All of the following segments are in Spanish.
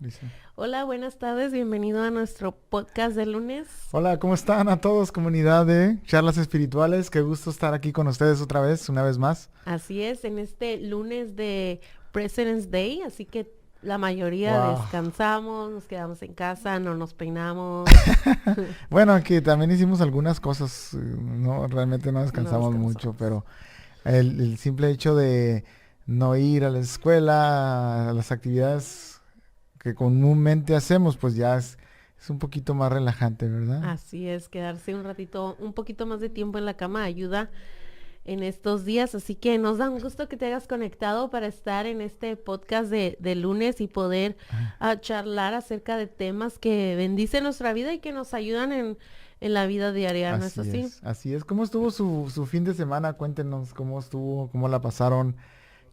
Listo. Hola, buenas tardes, bienvenido a nuestro podcast de lunes. Hola, ¿cómo están a todos, comunidad de Charlas Espirituales? Qué gusto estar aquí con ustedes otra vez, una vez más. Así es, en este lunes de President's Day, así que la mayoría Wow. descansamos, nos quedamos en casa, no nos peinamos, Bueno, aquí también hicimos algunas cosas, no, realmente no no descansamos mucho, descansamos. pero el simple hecho de no ir a la escuela, a las actividades que comúnmente hacemos, pues ya es un poquito más relajante, ¿verdad? Así es, quedarse un ratito, un poquito más de tiempo en la cama ayuda en estos días, así que nos da un gusto que te hayas conectado para estar en este podcast de lunes y poder charlar acerca de temas que bendicen nuestra vida y que nos ayudan en la vida diaria, ¿no es Así así? es, así es. ¿Cómo estuvo su fin de semana? Cuéntenos cómo estuvo, cómo la pasaron,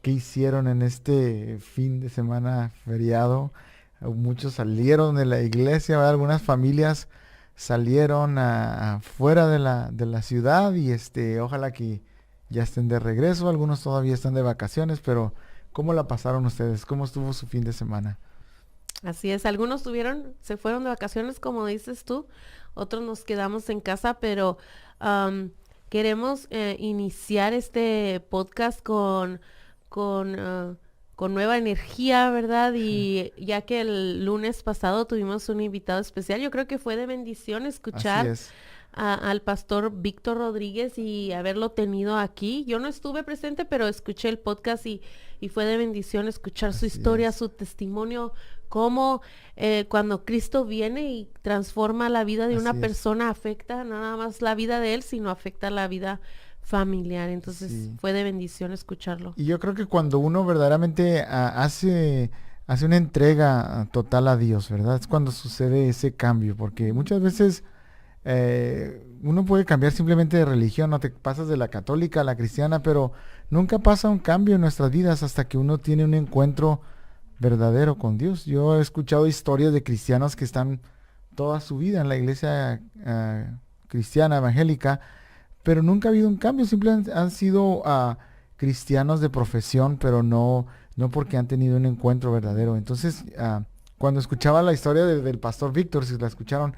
qué hicieron en este fin de semana feriado. Muchos salieron de la iglesia, ¿verdad? Algunas familias salieron afuera de la ciudad y ojalá que ya estén de regreso. Algunos todavía están de vacaciones, pero ¿cómo la pasaron ustedes? ¿Cómo estuvo su fin de semana? Así es, algunos se fueron de vacaciones, como dices tú, otros nos quedamos en casa, pero am, queremos iniciar este podcast con, con nueva energía, ¿verdad? Y ya que el lunes pasado tuvimos un invitado especial, yo creo que fue de bendición Así escuchar es. al pastor Víctor Rodríguez y haberlo tenido aquí. Yo no estuve presente, pero escuché el podcast y fue de bendición escuchar su Así historia, es. su testimonio, cómo cuando Cristo viene y transforma la vida de una Así es. persona, afecta no nada más la vida de él, sino afecta la vida familiar. Entonces Sí. fue de bendición escucharlo. Y yo creo que cuando uno verdaderamente hace una entrega total a Dios, ¿verdad? Es cuando sucede ese cambio, porque Ujú. muchas veces uno puede cambiar simplemente de religión, no te pasas de la católica a la cristiana, pero nunca pasa un cambio en nuestras vidas hasta que uno tiene un encuentro verdadero con Dios. Yo he escuchado historias de cristianos que están toda su vida en la iglesia cristiana, evangélica, pero nunca ha habido un cambio, simplemente han sido cristianos de profesión, pero no porque han tenido un encuentro verdadero. Entonces, cuando escuchaba la historia del pastor Víctor, si la escucharon,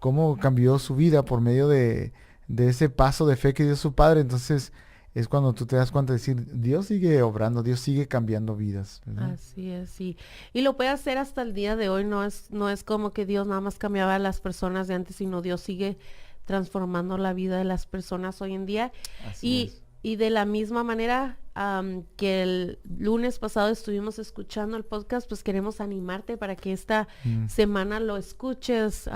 cómo cambió su vida por medio de ese paso de fe que dio su padre, entonces es cuando tú te das cuenta de decir, Dios sigue obrando, Dios sigue cambiando vidas, ¿verdad? Así es, sí. Y lo puede hacer hasta el día de hoy, no es como que Dios nada más cambiaba a las personas de antes, sino Dios sigue transformando la vida de las personas hoy en día. Así Y, es. y de la misma manera que el lunes pasado estuvimos escuchando el podcast, pues queremos animarte para que esta Mm, semana lo escuches.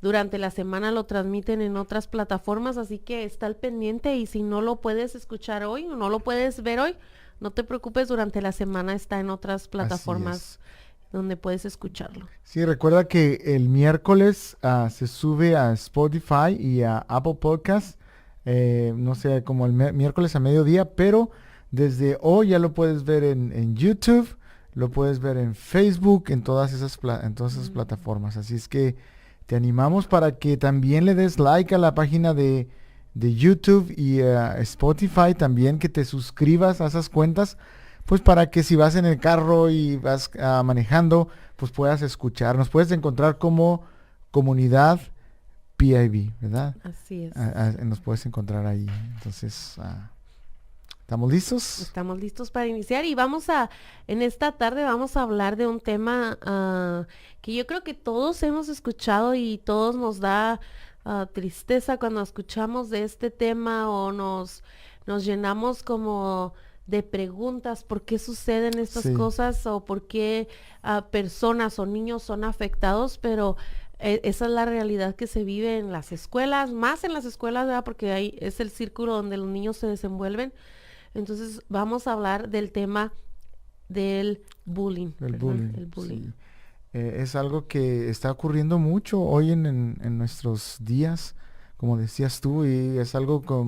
Durante la semana lo transmiten en otras plataformas, así que está al pendiente y si no lo puedes escuchar hoy o no lo puedes ver hoy, no te preocupes, durante la semana está en otras así es. plataformas donde puedes escucharlo. Sí, recuerda que el miércoles se sube a Spotify y a Apple Podcast, no sé, como el miércoles a mediodía, pero desde hoy ya lo puedes ver en YouTube, lo puedes ver en Facebook, en todas esas Mm. plataformas. Así es que te animamos para que también le des like a la página de YouTube y Spotify, también que te suscribas a esas cuentas, pues para que si vas en el carro y vas manejando, pues puedas escuchar. Nos puedes encontrar como comunidad PIB, ¿verdad? Así es. Nos puedes encontrar ahí. Entonces, ¿estamos listos? Estamos listos para iniciar y en esta tarde vamos a hablar de un tema que yo creo que todos hemos escuchado y todos nos da tristeza cuando escuchamos de este tema o nos llenamos como de preguntas, ¿por qué suceden estas Sí, cosas o por qué personas o niños son afectados? Pero esa es la realidad que se vive en las escuelas, más en las escuelas, ¿verdad? Porque ahí es el círculo donde los niños se desenvuelven. Entonces vamos a hablar del tema del bullying, el ¿verdad? bullying, El bullying. sí. Es algo que está ocurriendo mucho hoy en nuestros días, como decías tú, y es algo como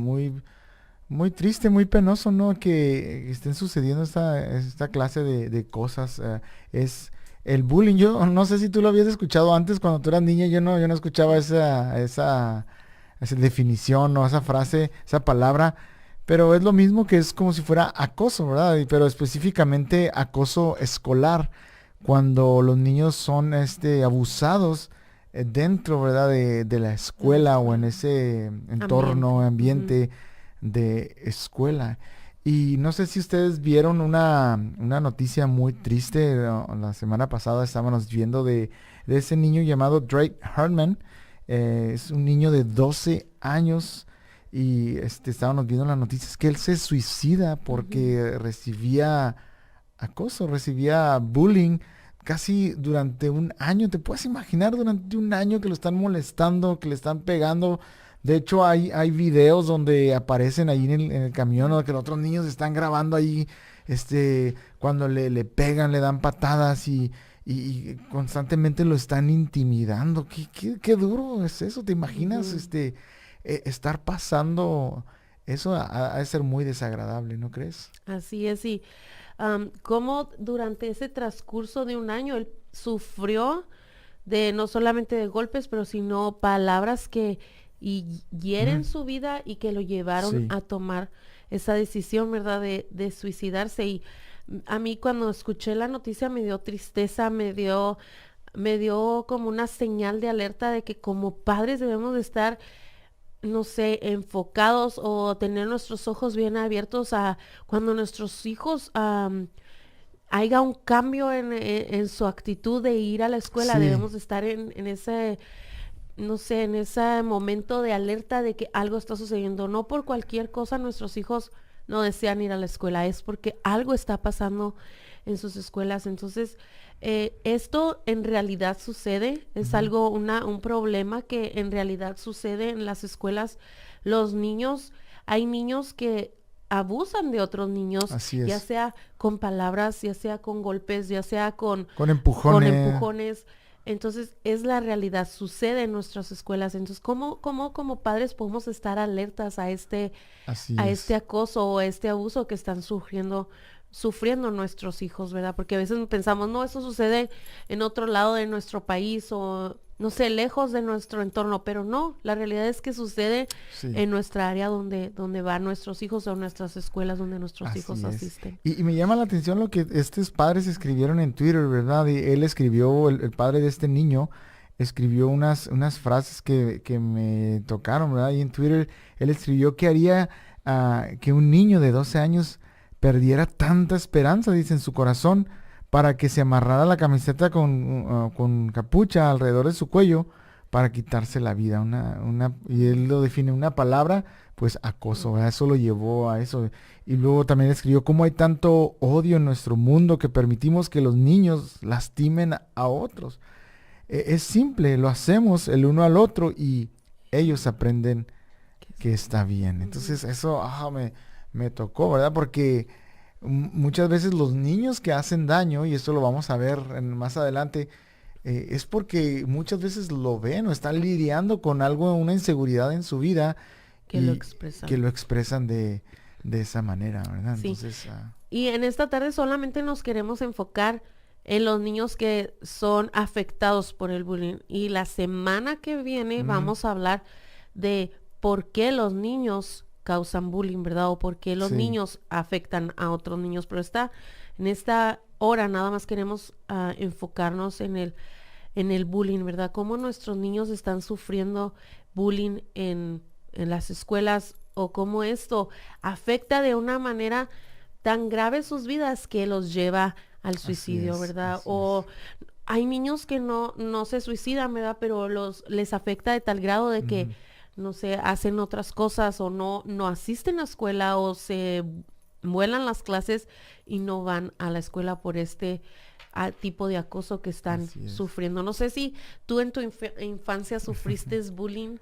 muy triste, muy penoso, ¿no? Que estén sucediendo esta clase de cosas. Es el bullying. Yo no sé si tú lo habías escuchado antes cuando tú eras niña. Yo no escuchaba esa definición o esa frase, esa palabra. Pero es lo mismo que es como si fuera acoso, ¿verdad? Pero específicamente acoso escolar. cuando los niños son abusados dentro, ¿verdad? De la de la escuela o en escuela. ese Ambiente. entorno, Ujú, ambiente de escuela. Y no sé si ustedes vieron una noticia muy triste. La semana pasada estábamos viendo de ese niño llamado Drake Hartman. Es un niño de 12 años y estábamos viendo las noticias que él se suicida ujú. porque recibía acoso, recibía bullying casi durante un año. ¿Te puedes imaginar durante un año que lo están molestando, que le están pegando? De hecho, hay videos donde aparecen ahí en el camión o que los otros niños están grabando ahí, cuando le pegan, le dan patadas y constantemente lo están intimidando. Qué duro es eso, ¿te imaginas? Ujú. Estar pasando eso ha de ser muy desagradable, ¿no crees? Así es, y cómo durante ese transcurso de un año él sufrió de no solamente de golpes, pero sino palabras que Mm, hieren su vida y que lo llevaron sí, a tomar esa decisión, ¿verdad? De suicidarse. Y a mí cuando escuché la noticia me dio tristeza, me dio como una señal de alerta de que como padres debemos de estar, no sé, enfocados o tener nuestros ojos bien abiertos a cuando nuestros hijos haya un cambio en su actitud de ir a la escuela. sí, Debemos de estar en ese, no sé, en ese momento de alerta de que algo está sucediendo. No por cualquier cosa nuestros hijos no desean ir a la escuela, es porque algo está pasando en sus escuelas. Entonces, esto en realidad sucede, es ujú, algo, un problema que en realidad sucede en las escuelas. Los niños, hay niños que abusan de otros niños, así ya es. sea con palabras, ya sea con golpes, ya sea Con con empujones, empujones. Entonces, es la realidad, sucede en nuestras escuelas. Entonces, ¿cómo como padres podemos estar alertas así a este es. acoso o a este abuso que están sufriendo nuestros hijos, ¿verdad? Porque a veces pensamos, no, eso sucede en otro lado de nuestro país o, no sé, lejos de nuestro entorno, pero no, la realidad es que sucede Sí, en nuestra área donde van nuestros hijos o nuestras escuelas donde nuestros hijos así es. asisten. Y me llama la atención lo que estos padres escribieron en Twitter, ¿verdad? Y él escribió, el padre de este niño, escribió unas frases que me tocaron, ¿verdad? Y en Twitter él escribió que haría que un niño de 12 años perdiera tanta esperanza, dice, en su corazón, para que se amarrara la camiseta con capucha alrededor de su cuello para quitarse la vida. Y él lo define una palabra, pues acoso, ¿verdad? Eso lo llevó a eso. Y luego también escribió cómo hay tanto odio en nuestro mundo que permitimos que los niños lastimen a otros. Es simple, lo hacemos el uno al otro y ellos aprenden Que que está está bien. bien. Ujú. Entonces eso me tocó, ¿verdad? Porque muchas veces los niños que hacen daño, y esto lo vamos a ver más adelante, es porque muchas veces lo ven o están lidiando con algo, una inseguridad en su vida Que lo y que expresan. lo expresan de esa manera, ¿verdad? Sí. Entonces, Y en esta tarde solamente nos queremos enfocar en los niños que son afectados por el bullying. Y la semana que viene ujú, vamos a hablar de por qué los niños causan bullying, ¿verdad? O por qué los sí, niños afectan a otros niños. Pero en esta hora nada más queremos enfocarnos en el bullying, ¿verdad? Cómo nuestros niños están sufriendo bullying en las escuelas o cómo esto afecta de una manera tan grave sus vidas que los lleva al así suicidio, es, ¿verdad? así es. O hay niños que no se suicidan, ¿verdad? Pero les afecta de tal grado de que, Ujú, no sé, hacen otras cosas o no asisten a la escuela o se vuelan las clases y no van a la escuela por este tipo de acoso que están así es. sufriendo. No sé si tú en tu infancia sufriste bullying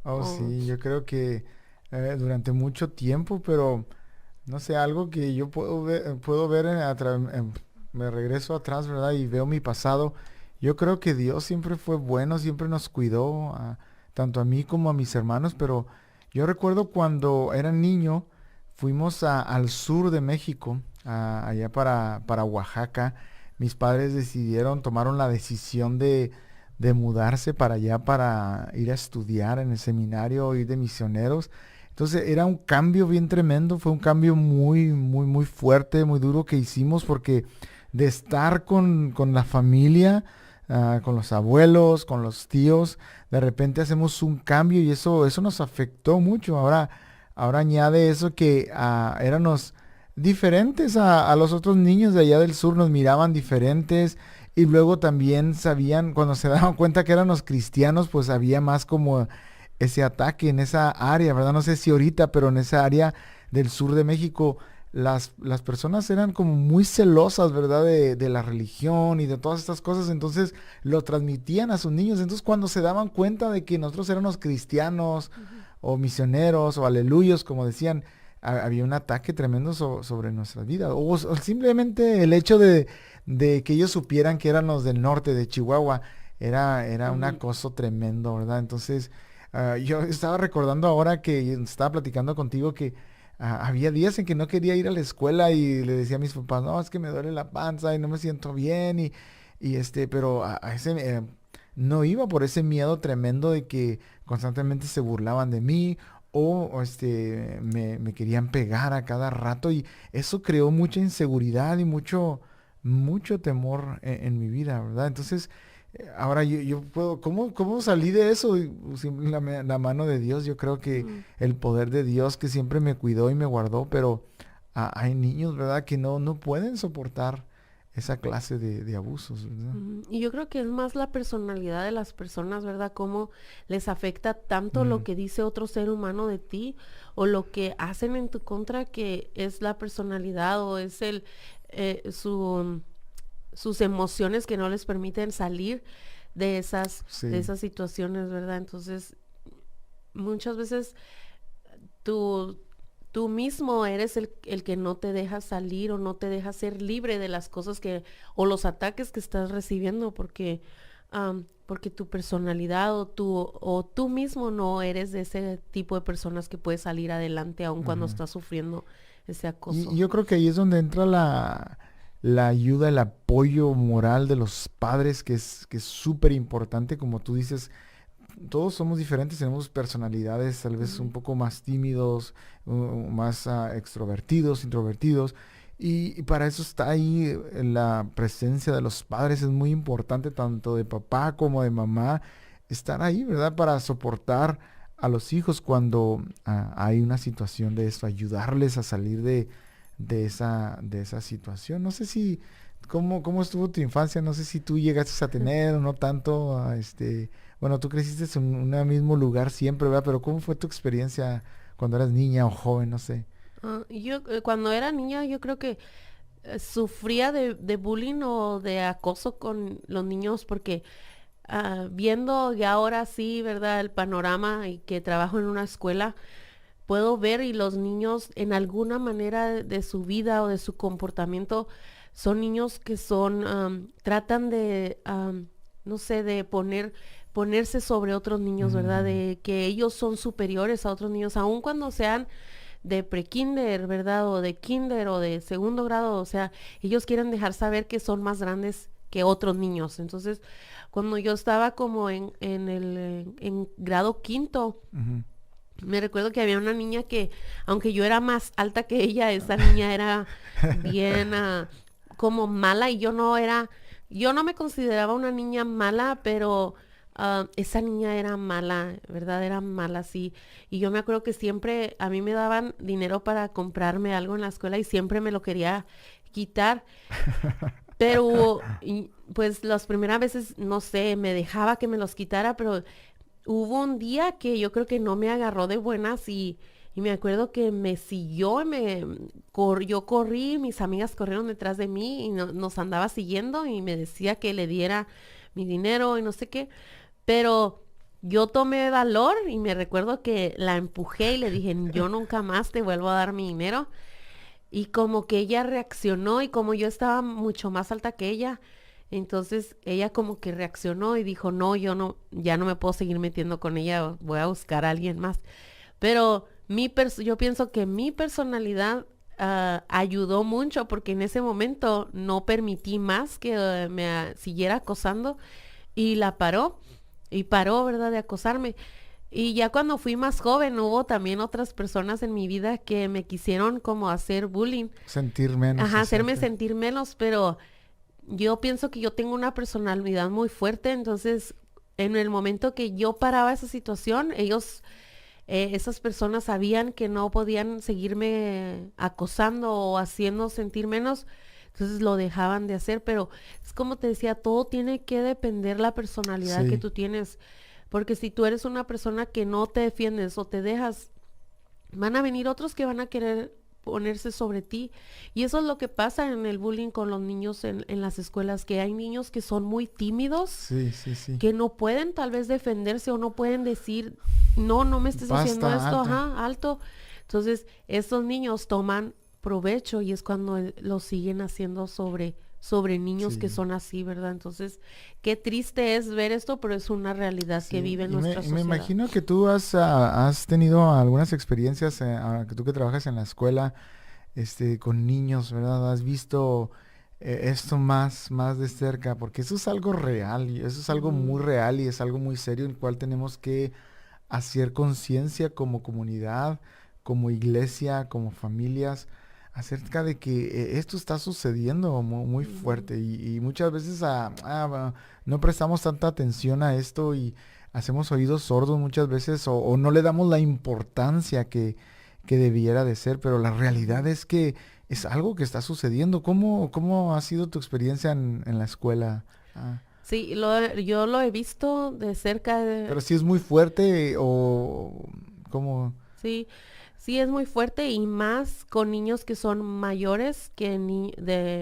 Oh, o... sí, yo creo que durante mucho tiempo, pero no sé, algo que yo puedo ver me regreso atrás, ¿verdad? Y veo mi pasado. Yo creo que Dios siempre fue bueno, siempre nos cuidó, tanto a mí como a mis hermanos, pero yo recuerdo cuando era niño, fuimos al sur de México, allá para Oaxaca. Mis padres tomaron la decisión de mudarse para allá para ir a estudiar en el seminario, ir de misioneros. Entonces era un cambio bien tremendo, fue un cambio muy, muy, muy fuerte, muy duro que hicimos porque de estar con la familia, con los abuelos, con los tíos, de repente hacemos un cambio y eso nos afectó mucho. Ahora añade eso que éramos diferentes a los otros niños de allá del sur, nos miraban diferentes y luego también sabían, cuando se daban cuenta que éramos cristianos, pues había más como ese ataque en esa área, ¿verdad? No sé si ahorita, pero en esa área del sur de México, las personas eran como muy celosas, ¿verdad? De la religión y de todas estas cosas, entonces lo transmitían a sus niños. Entonces cuando se daban cuenta de que nosotros éramos cristianos Ujú. o misioneros o aleluyos, como decían, había un ataque tremendo sobre nuestras vidas. O simplemente el hecho de que ellos supieran que éramos del norte de Chihuahua, era un Ujú. acoso tremendo, ¿verdad? Entonces, yo estaba recordando ahora que estaba platicando contigo que había días en que no quería ir a la escuela y le decía a mis papás, no, es que me duele la panza y no me siento bien pero a ese, no iba por ese miedo tremendo de que constantemente se burlaban de mí me querían pegar a cada rato y eso creó mucha inseguridad y mucho temor en mi vida, ¿verdad? Entonces, ahora yo puedo, ¿cómo salí de eso? Sin la mano de Dios, yo creo que Mm. el poder de Dios que siempre me cuidó y me guardó, pero hay niños, ¿verdad? Que no pueden soportar esa clase de abusos, ¿verdad? Y yo creo que es más la personalidad de las personas, ¿verdad? Cómo les afecta tanto lo Mm, que dice otro ser humano de ti o lo que hacen en tu contra, que es la personalidad o es su, sus emociones que no les permiten salir de sí. esas situaciones, ¿verdad? Entonces, muchas veces tú, tú mismo eres el que no te deja salir o no te deja ser libre de las cosas o los ataques que estás recibiendo porque tu personalidad o tú mismo no eres de ese tipo de personas que puede salir adelante aun cuando Ujú. estás sufriendo ese Y acoso. yo creo que ahí es donde entra la ayuda, el apoyo moral de los padres, que es súper importante, como tú dices, todos somos diferentes, tenemos personalidades tal vez un Ujú, poco más tímidos, más extrovertidos, introvertidos, y para eso está ahí la presencia de los padres, es muy importante, tanto de papá como de mamá, estar ahí, ¿verdad? Para soportar a los hijos cuando hay una situación de eso, ayudarles a salir de esa situación. No sé si, ¿cómo estuvo tu infancia? No sé si tú llegaste a tener o no tanto, bueno, tú creciste en un mismo lugar siempre, ¿verdad? Pero ¿cómo fue tu experiencia cuando eras niña o joven? No sé. Yo cuando era niña yo creo que sufría de bullying o de acoso con los niños porque viendo ya ahora sí, ¿verdad? El panorama y que trabajo en una escuela, puedo ver y los niños en alguna manera de su vida o de su comportamiento son niños que tratan de, no sé, de ponerse sobre otros niños, ¿verdad? Ujú, De que ellos son superiores a otros niños, aun cuando sean de prekinder, ¿verdad? O de kinder o de segundo grado, o sea, ellos quieren dejar saber que son más grandes que otros niños. Entonces, cuando yo estaba como en grado quinto, ujú. me recuerdo que había una niña que, aunque yo era más alta que ella, esa niña era bien como mala y yo no me consideraba una niña mala, pero esa niña era mala, ¿verdad? Era mala, sí. Y yo me acuerdo que siempre a mí me daban dinero para comprarme algo en la escuela y siempre me lo quería quitar. Pero, pues las primeras veces, no sé, me dejaba que me los quitara, pero hubo un día que yo creo que no me agarró de buenas y me acuerdo que me siguió, yo corrí, mis amigas corrieron detrás de mí y nos andaba siguiendo y me decía que le diera mi dinero y no sé qué, pero yo tomé valor y me recuerdo que la empujé y le dije, yo nunca más te vuelvo a dar mi dinero. Y como que ella reaccionó y como yo estaba mucho más alta que ella, entonces ella como que reaccionó y dijo, no, yo no, ya no me puedo seguir metiendo con ella, voy a buscar a alguien más. Pero yo pienso que mi personalidad ayudó mucho porque en ese momento no permití más que siguiera acosando y la paró y paró, ¿verdad?, de acosarme. Y ya cuando fui más joven hubo también otras personas en mi vida que me quisieron como hacer bullying, Sentir menos ajá, hacerme acerca. sentir menos, pero yo pienso que yo tengo una personalidad muy fuerte, entonces en el momento que yo paraba esa situación, esas personas sabían que no podían seguirme acosando o haciendo sentir menos, entonces lo dejaban de hacer, pero es como te decía, todo tiene que depender la personalidad que Sí, tú tienes, porque si tú eres una persona que no te defiendes o te dejas, van a venir otros que van a querer ponerse sobre ti. Y eso es lo que pasa en el bullying con los niños en las escuelas, que hay niños que son muy tímidos, sí, sí, sí. que no pueden tal vez defenderse o no pueden decir, no, no me estés haciendo Basta, esto, alto. ajá, alto. Entonces, estos niños toman provecho y es cuando lo siguen haciendo sobre niños que Sí, son así, ¿verdad? Entonces, qué triste es ver esto, pero es una realidad que sí. vive Y me, nuestra y me sociedad. imagino que tú has tenido algunas experiencias, que tú que trabajas en la escuela, con niños, ¿verdad? Has visto esto más de cerca, porque eso es algo real, y eso es algo muy Ujú, real y es algo muy serio en el cual tenemos que hacer conciencia como comunidad, como iglesia, como familias, acerca de que esto está sucediendo muy ujú. fuerte y muchas veces no prestamos tanta atención a esto y hacemos oídos sordos muchas veces o no le damos la importancia que debiera de ser, pero la realidad Ujú. es que es algo que está sucediendo. ¿Cómo ha sido tu experiencia en la escuela? Ah, Sí, yo lo he visto de cerca, pero si es muy fuerte o cómo. sí, sí es muy fuerte y más con niños que son mayores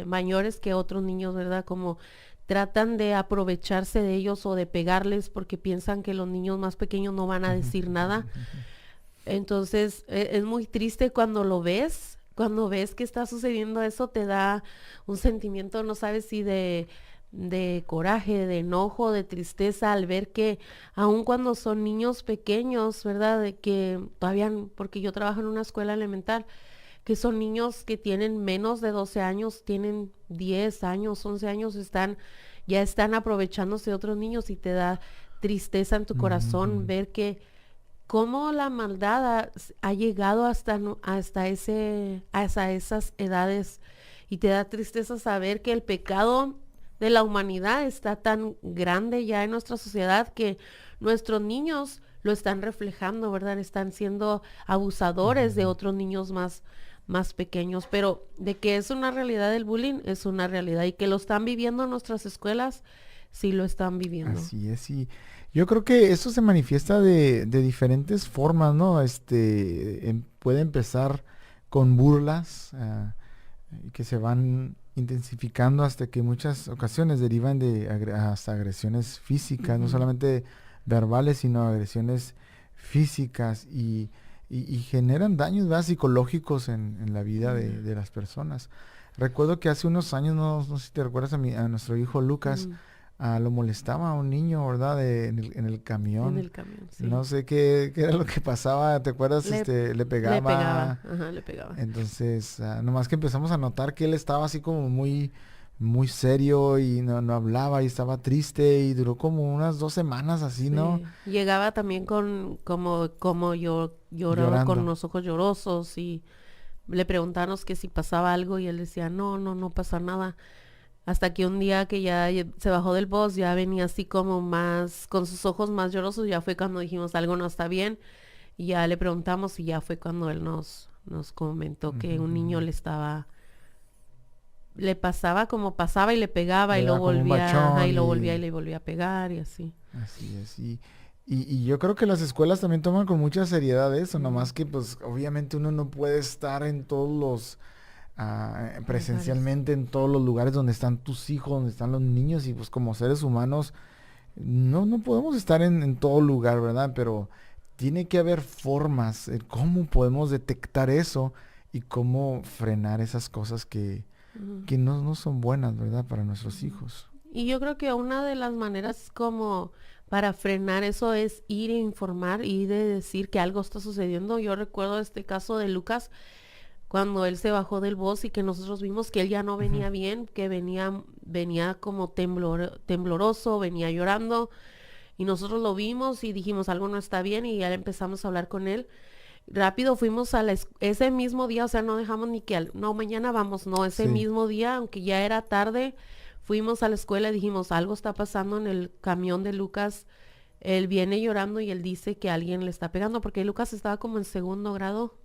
mayores que otros niños, ¿verdad? Como tratan de aprovecharse de ellos o de pegarles porque piensan que los niños más pequeños no van a decir nada. Entonces, es muy triste cuando lo ves. Cuando ves que está sucediendo eso, te da un sentimiento, no sabes si de coraje, de enojo, de tristeza al ver que aun cuando son niños pequeños, ¿verdad? De que todavía, porque yo trabajo en una escuela elemental, que son niños que tienen menos de 12 años, tienen 10 años, 11 años, ya están aprovechándose de otros niños y te da tristeza en tu corazón Ujú. ver que cómo la maldad ha llegado hasta, hasta esas edades y te da tristeza saber que el pecado de la humanidad está tan grande ya en nuestra sociedad que nuestros niños lo están reflejando, ¿verdad? Están siendo abusadores de Ujú. otros niños más pequeños, pero de que es una realidad el bullying, es una realidad y que lo están viviendo en nuestras escuelas, sí lo están viviendo. Así es, y yo creo que eso se manifiesta de diferentes formas, ¿no? Puede empezar con burlas, que se van intensificando hasta que muchas ocasiones derivan de hasta agresiones físicas, no Ujú, solamente verbales, sino agresiones físicas y generan daños, ¿verdad? Psicológicos en la vida ujú, de las personas. Recuerdo que hace unos años, no sé si te recuerdas a nuestro hijo Lucas, ujú. lo molestaba a un niño, ¿verdad? En el En camión. el camión, sí. No sé qué era lo que pasaba, ¿te acuerdas? Le, Le le pegaba, pegaba. ajá, le pegaba. Entonces, nomás que empezamos a notar que él estaba así como muy serio y no hablaba y estaba triste y duró como unas 2 semanas así, ¿no? Sí. Llegaba también como yo lloraba con Llorando. los ojos llorosos y le preguntábamos que si pasaba algo y él decía, no, no, no pasa nada. Hasta que un día que se bajó del bus, ya venía así como más, con sus ojos más llorosos, ya fue cuando dijimos algo no está bien. Y ya le preguntamos y ya fue cuando él nos comentó Ujú, que un niño ujú. le pasaba como pasaba y le pegaba y Le lo daba como un volvía, ajá, y bachón lo volvía y y le volvía a pegar y así. así es. Y yo creo que las escuelas también toman con mucha seriedad eso, Mm, nomás que pues obviamente uno no puede estar en todos lugares. presencialmente en todos los lugares donde están tus hijos, donde están los niños y pues como seres humanos no podemos estar en todo lugar, ¿verdad? Pero tiene que haber formas, cómo podemos detectar eso y cómo frenar esas cosas Ujú, que no son buenas, ¿verdad? Para nuestros ujú. hijos. Y yo creo que una de las maneras como para frenar eso es ir e informar y de decir que algo está sucediendo. Yo recuerdo este caso de Lucas cuando él se bajó del bus y que nosotros vimos que él ya no Ujú, venía bien, que venía como tembloroso, venía llorando y nosotros lo vimos y dijimos algo no está bien y ya empezamos a hablar con él. Rápido fuimos ese mismo día, o sea, no dejamos ni que, no, mañana vamos, no, ese sí, mismo día, aunque ya era tarde, fuimos a la escuela y dijimos, algo está pasando en el camión de Lucas. Él viene llorando y él dice que alguien le está pegando porque Lucas estaba como en segundo grado.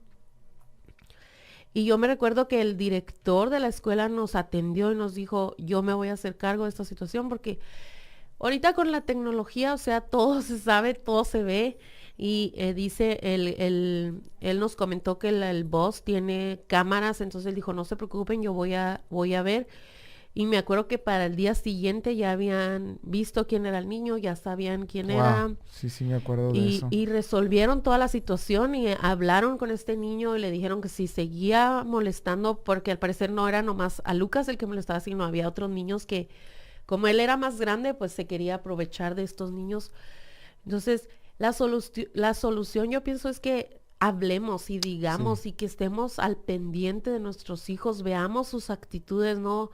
Y yo me recuerdo que el director de la escuela nos atendió y nos dijo, yo me voy a hacer cargo de esta situación porque ahorita con la tecnología, o sea, todo se sabe, todo se ve. Y dice, él nos comentó que el boss tiene cámaras, entonces él dijo, no se preocupen, yo voy a ver. Y me acuerdo que para el día siguiente ya habían visto quién era el niño, ya sabían quién era. Wow, sí, sí me acuerdo de eso. Y resolvieron toda la situación y hablaron con este niño y le dijeron que si seguía molestando, porque al parecer no era nomás a Lucas el que molestaba, sino había otros niños que, como él era más grande, pues se quería aprovechar de estos niños. Entonces, la solución yo pienso es que hablemos y Sí, digamos y que estemos al pendiente de nuestros hijos, veamos sus actitudes, no.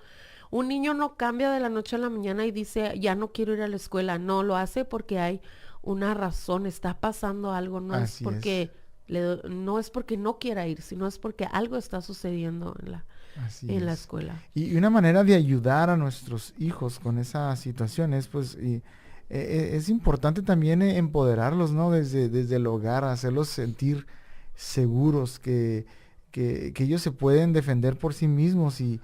Un niño no cambia de la noche a la mañana y dice, ya no quiero ir a la escuela. No, lo hace porque hay una razón, está pasando algo, así es, no es porque no quiera ir, sino es porque algo está sucediendo así en la es. escuela. Y una manera de ayudar a nuestros hijos con esa situación es, pues, es importante también empoderarlos, ¿no? Desde el hogar, hacerlos sentir seguros, que ellos se pueden defender por sí mismos y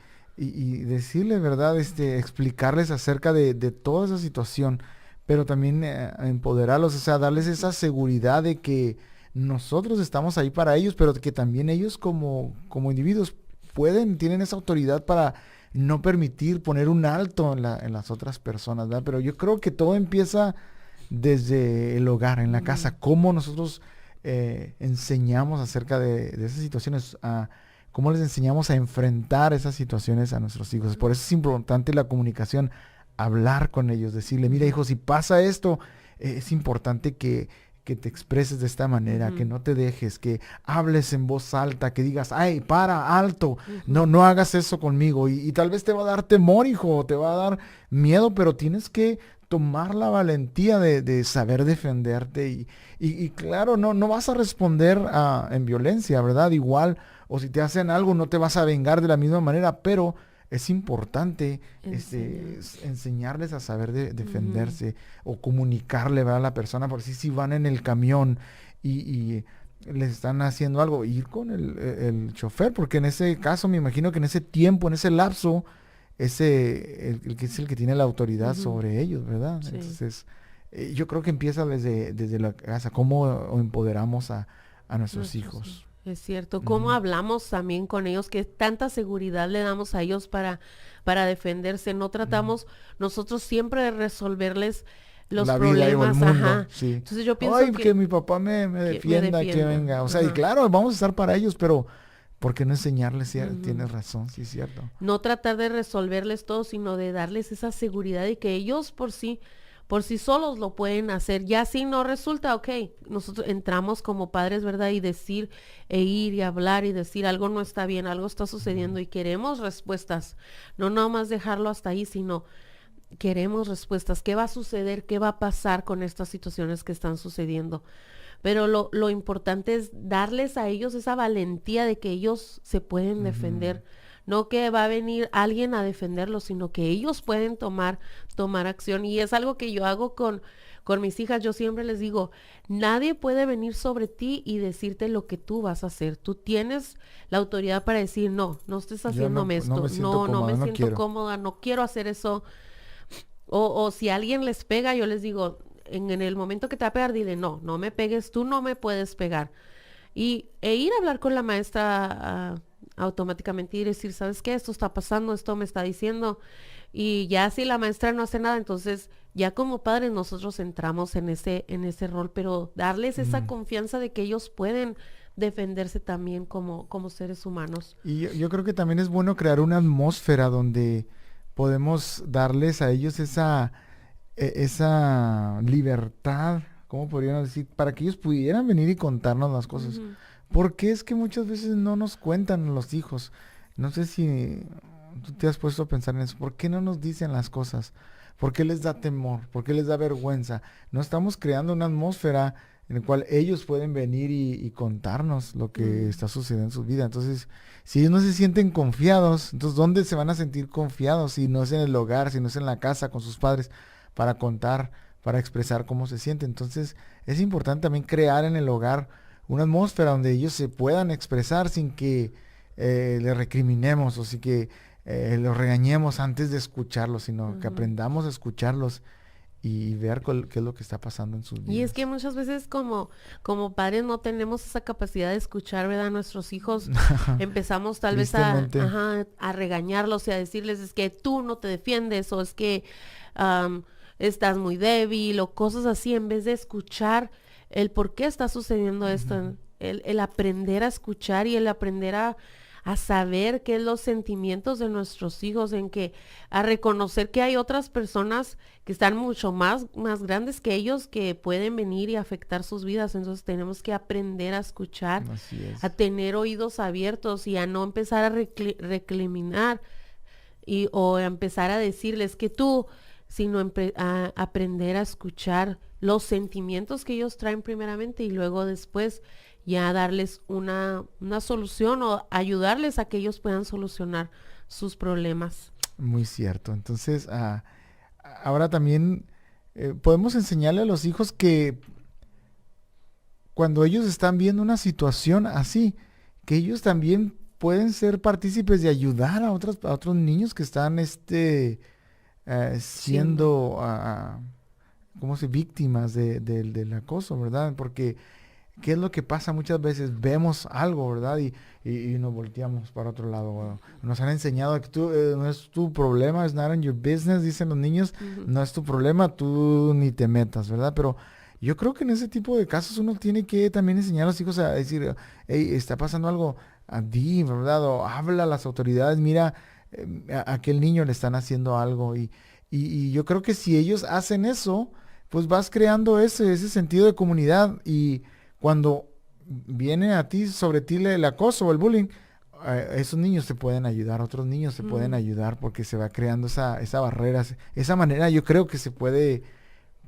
decirles, ¿verdad? Explicarles acerca de toda esa situación, pero también empoderarlos, o sea, darles esa seguridad de que nosotros estamos ahí para ellos, pero que también ellos como individuos tienen esa autoridad para no permitir poner un alto en las otras personas, ¿verdad? Pero yo creo que todo empieza desde el hogar, en la Ujú, casa, cómo nosotros enseñamos acerca de esas situaciones, cómo les enseñamos a enfrentar esas situaciones a nuestros hijos. Por eso es importante la comunicación, hablar con ellos, decirle, mira ujú, hijo, si pasa esto, es importante que te expreses de esta manera, que ujú, no te dejes, que hables en voz alta, que digas, ay, para, alto, no, ujú, no hagas eso conmigo. Y tal vez te va a dar temor, hijo, te va a dar miedo, pero tienes que tomar la valentía de saber defenderte. Y claro, no vas a responder en violencia, ¿verdad? Igual, o si te hacen algo, no te vas a vengar de la misma manera, pero es importante enseñar. enseñarles a saber Ujú, defenderse o comunicarle, ¿verdad? A la persona, por si van en el camión y les están haciendo algo, ir con el chofer, porque en ese caso me imagino que en ese tiempo, en ese lapso, el que es el que tiene la autoridad ujú, sobre ellos, ¿verdad? sí. Entonces, yo creo que empieza desde la casa, cómo empoderamos a nuestros Nuestros hijos. hijos. Es cierto. ¿Cómo Ujú, hablamos también con ellos? Que tanta seguridad le damos a ellos para defenderse. No ujú. tratamos nosotros siempre de resolverles los La vida y o el problemas. mundo, Ajá. sí. Entonces yo pienso Ay, que mi papá me que me defienda, que defienda. venga. O sea, y Ajá. claro, vamos a estar para ellos, pero ¿por qué no enseñarles? Ujú. Tienes razón, sí, es cierto. No tratar de resolverles todo, sino de darles esa seguridad y que ellos por sí solos lo pueden hacer. Ya si no resulta, ok, nosotros entramos como padres, ¿verdad? Y decir, e ir y hablar y decir algo no está bien, algo está Ujú, sucediendo y queremos respuestas. No nada más dejarlo hasta ahí, sino queremos respuestas. ¿Qué va a suceder? ¿Qué va a pasar con estas situaciones que están sucediendo? Pero lo importante es darles a ellos esa valentía de que ellos se pueden ujú. defender. No que va a venir alguien a defenderlos, sino que ellos pueden tomar acción. Y es algo que yo hago con mis hijas. Yo siempre les digo, nadie puede venir sobre ti y decirte lo que tú vas a hacer. Tú tienes la autoridad para decir, no, no estés Yo haciéndome no esto. me siento No, no me cómodo, no siento quiero. cómoda, no quiero hacer eso. O si alguien les pega, yo les digo, en el momento que te va a pegar, dile, no, no me pegues, tú no me puedes pegar. E ir a hablar con la maestra automáticamente y decir, ¿sabes qué? Esto está pasando, esto me está diciendo. Y ya si la maestra no hace nada, entonces ya como padres nosotros entramos en ese rol, pero darles esa Mm. confianza de que ellos pueden defenderse también como seres humanos. Y yo creo que también es bueno crear una atmósfera donde podemos darles a ellos esa libertad, ¿cómo podríamos decir? Para que ellos pudieran venir y contarnos las cosas. Ujú, Porque es que muchas veces no nos cuentan los hijos. No sé si tú te has puesto a pensar en eso. ¿Por qué no nos dicen las cosas? ¿Por qué les da temor? ¿Por qué les da vergüenza? No estamos creando una atmósfera en el cual ellos pueden venir y contarnos lo que está sucediendo en su vida. Entonces, si ellos no se sienten confiados, entonces ¿dónde se van a sentir confiados si no es en el hogar, si no es en la casa con sus padres para contar, para expresar cómo se sienten? Entonces, es importante también crear en el hogar una atmósfera donde ellos se puedan expresar sin que le recriminemos o sin que los regañemos antes de escucharlos, sino que aprendamos a escucharlos y ver qué es lo que está pasando en sus vidas. Y es que muchas veces como padres no tenemos esa capacidad de escuchar, ¿verdad? A nuestros hijos empezamos tal vez a regañarlos y a decirles es que tú no te defiendes o es que estás muy débil o cosas así, en vez de escuchar el por qué está sucediendo esto, el aprender a escuchar y el aprender a saber qué es los sentimientos de nuestros hijos, a reconocer que hay otras personas que están mucho más grandes que ellos que pueden venir y afectar sus vidas. Entonces tenemos que aprender a escuchar, a tener oídos abiertos y a no empezar a recriminar o a empezar a decirles que tú, sino a aprender a escuchar los sentimientos que ellos traen primeramente y luego después ya darles una solución o ayudarles a que ellos puedan solucionar sus problemas. Muy cierto. Entonces, ahora también podemos enseñarle a los hijos que cuando ellos están viendo una situación así, que ellos también pueden ser partícipes de ayudar a otros niños que están siendo víctimas del acoso, ¿verdad? Porque ¿qué es lo que pasa? Muchas veces vemos algo, ¿verdad? Y nos volteamos para otro lado. Bueno, nos han enseñado que no es tu problema, it's not in your business, dicen los niños, no es tu problema, tú ni te metas, ¿verdad? Pero yo creo que en ese tipo de casos uno tiene que también enseñar a los hijos a decir, hey, está pasando algo a ti, ¿verdad? O habla a las autoridades, mira, a aquel niño le están haciendo algo. Y yo creo que si ellos hacen eso, pues vas creando ese sentido de comunidad y cuando viene a ti, sobre ti el acoso o el bullying, esos niños te pueden ayudar, otros niños te pueden ayudar porque se va creando esa barrera, esa manera yo creo que se puede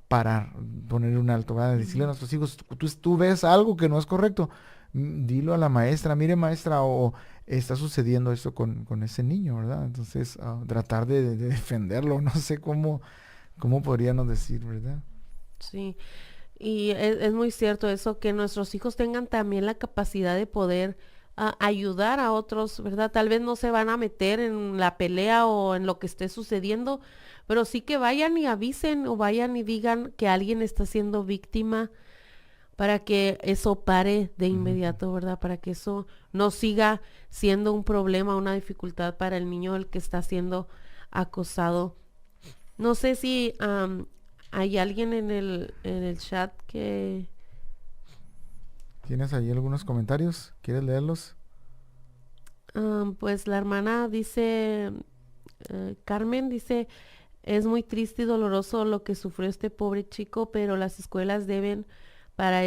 parar, poner un alto, ¿verdad? Decirle a nuestros hijos, tú ves algo que no es correcto, dilo a la maestra, mire maestra, o está sucediendo esto con ese niño, ¿verdad? Entonces, tratar de defenderlo, no sé cómo podríamos decir, ¿verdad? Sí. Y es muy cierto eso, que nuestros hijos tengan también la capacidad de poder ayudar a otros, ¿verdad? Tal vez no se van a meter en la pelea o en lo que esté sucediendo, pero sí que vayan y avisen o vayan y digan que alguien está siendo víctima para que eso pare de inmediato, ¿verdad? Para que eso no siga siendo un problema, una dificultad para el niño el que está siendo acosado. No sé si hay alguien en el chat que... ¿Tienes ahí algunos comentarios? ¿Quieres leerlos? Pues la hermana dice, Carmen dice, es muy triste y doloroso lo que sufrió este pobre chico, pero las escuelas deben para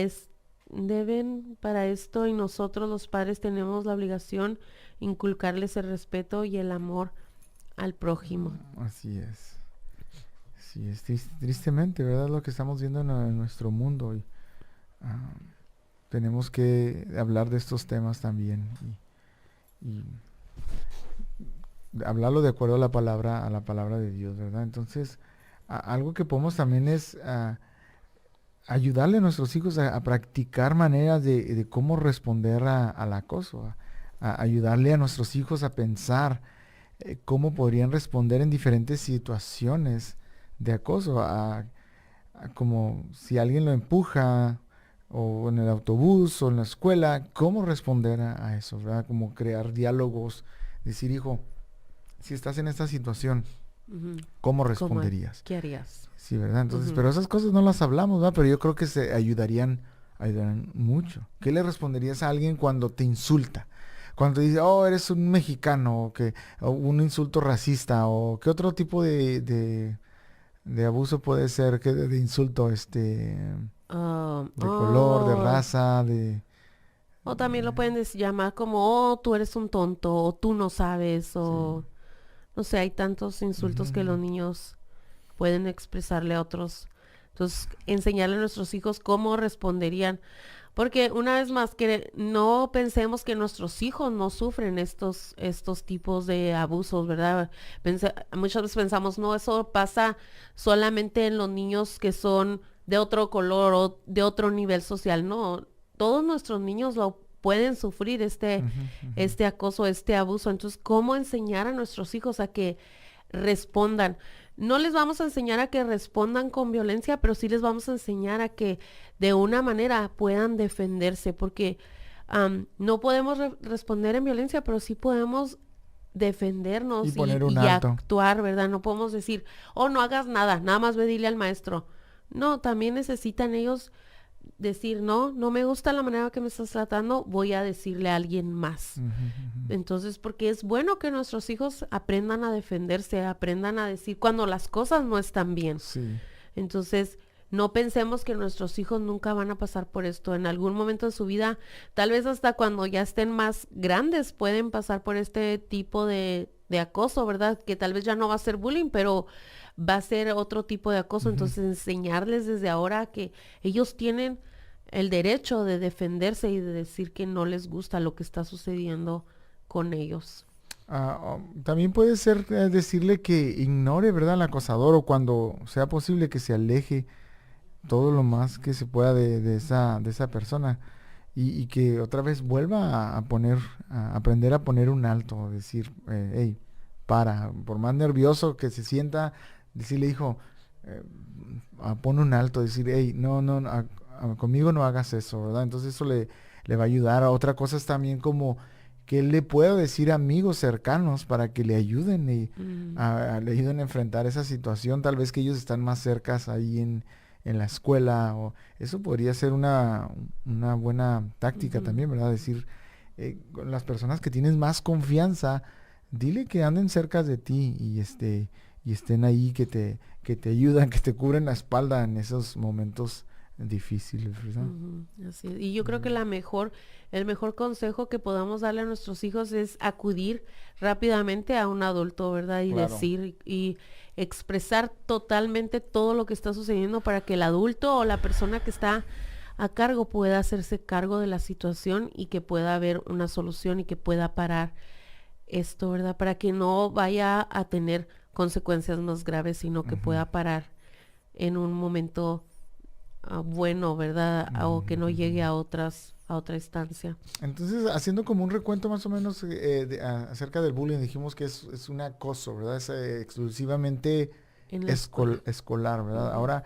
esto y nosotros los padres tenemos la obligación inculcarles el respeto y el amor al prójimo. Así es. Sí, es tristemente, ¿verdad? Lo que estamos viendo en nuestro mundo. Y, tenemos que hablar de estos temas también y hablarlo de acuerdo a la palabra de Dios, ¿verdad? Entonces, algo que podemos también es ayudarle a nuestros hijos a practicar maneras de cómo responder al acoso, a ayudarle a nuestros hijos a pensar cómo podrían responder en diferentes situaciones de acoso, como si alguien lo empuja o en el autobús o en la escuela, cómo responder a eso, ¿verdad? Como crear diálogos, decir, hijo, si estás en esta situación, ¿cómo responderías? ¿Qué harías? Sí, ¿verdad? Entonces, pero esas cosas no las hablamos, ¿verdad? Pero yo creo que se ayudarían mucho. ¿Qué le responderías a alguien cuando te insulta? Cuando te dice, oh, eres un mexicano, o un insulto racista, o qué otro tipo de abuso puede ser, de insulto, de color, de raza, O también lo pueden llamar como, oh, tú eres un tonto, o tú no sabes, o... Sí. No sé, hay tantos insultos que los niños pueden expresarle a otros Entonces, enseñarle a nuestros hijos cómo responderían. Porque una vez más, que no pensemos que nuestros hijos no sufren estos tipos de abusos, ¿verdad? Muchas veces pensamos, no, eso pasa solamente en los niños que son de otro color o de otro nivel social. No, todos nuestros niños lo pueden sufrir Ujú, ujú. este acoso, este abuso. Entonces, ¿cómo enseñar a nuestros hijos a que respondan? No les vamos a enseñar a que respondan con violencia, pero sí les vamos a enseñar a que de una manera puedan defenderse, porque no podemos responder en violencia, pero sí podemos Y defendernos poner un y alto. actuar, ¿verdad? No podemos decir, oh, no hagas nada, nada más ve dile al maestro. No, también necesitan ellos decir, no, no me gusta la manera que me estás tratando, voy a decirle a alguien más. Ujú, ujú. Entonces, porque es bueno que nuestros hijos aprendan a defenderse, aprendan a decir cuando las cosas no están bien. Sí. Entonces, no pensemos que nuestros hijos nunca van a pasar por esto. En algún momento de su vida, tal vez hasta cuando ya estén más grandes, pueden pasar por este tipo de acoso, ¿verdad? Que tal vez ya no va a ser bullying, pero va a ser otro tipo de acoso. Ujú. Entonces, enseñarles desde ahora que ellos tienen el derecho de defenderse y de decir que no les gusta lo que está sucediendo con ellos. También puede ser decirle que ignore, ¿verdad? Al acosador o cuando sea posible que se aleje todo lo más que se pueda de esa persona y que otra vez vuelva a poner, a aprender a poner un alto, decir, hey, para, por más nervioso que se sienta, decirle, hijo, eh, pon un alto, decir, hey, no, no, no, conmigo no hagas eso, ¿verdad? Entonces eso le va a ayudar. A otra cosa es también como que le puedo decir a amigos cercanos para que le ayuden y Mm, le ayuden a enfrentar esa situación, tal vez que ellos están más cercas ahí en la escuela, o eso podría ser una buena táctica ujú. también, ¿verdad? Decir, con las personas que tienes más confianza, dile que anden cerca de ti y estén ahí, que te ayudan, que te cubren la espalda en esos momentos difíciles, ¿verdad? Ujú, así es. Y yo creo que Ujú. el mejor consejo que podamos darle a nuestros hijos es acudir rápidamente a un adulto, ¿verdad? Y Claro. decir y expresar totalmente todo lo que está sucediendo para que el adulto o la persona que está a cargo pueda hacerse cargo de la situación y que pueda haber una solución y que pueda parar esto, ¿verdad? Para que no vaya a tener consecuencias más graves, sino que Ujú, pueda parar en un momento bueno, ¿verdad? ujú, O que no ujú. llegue a otra instancia Entonces, haciendo como un recuento más o menos acerca del bullying, dijimos que es un acoso, ¿verdad? Es exclusivamente en la escuela. escolar, ¿verdad? Ujú. Ahora,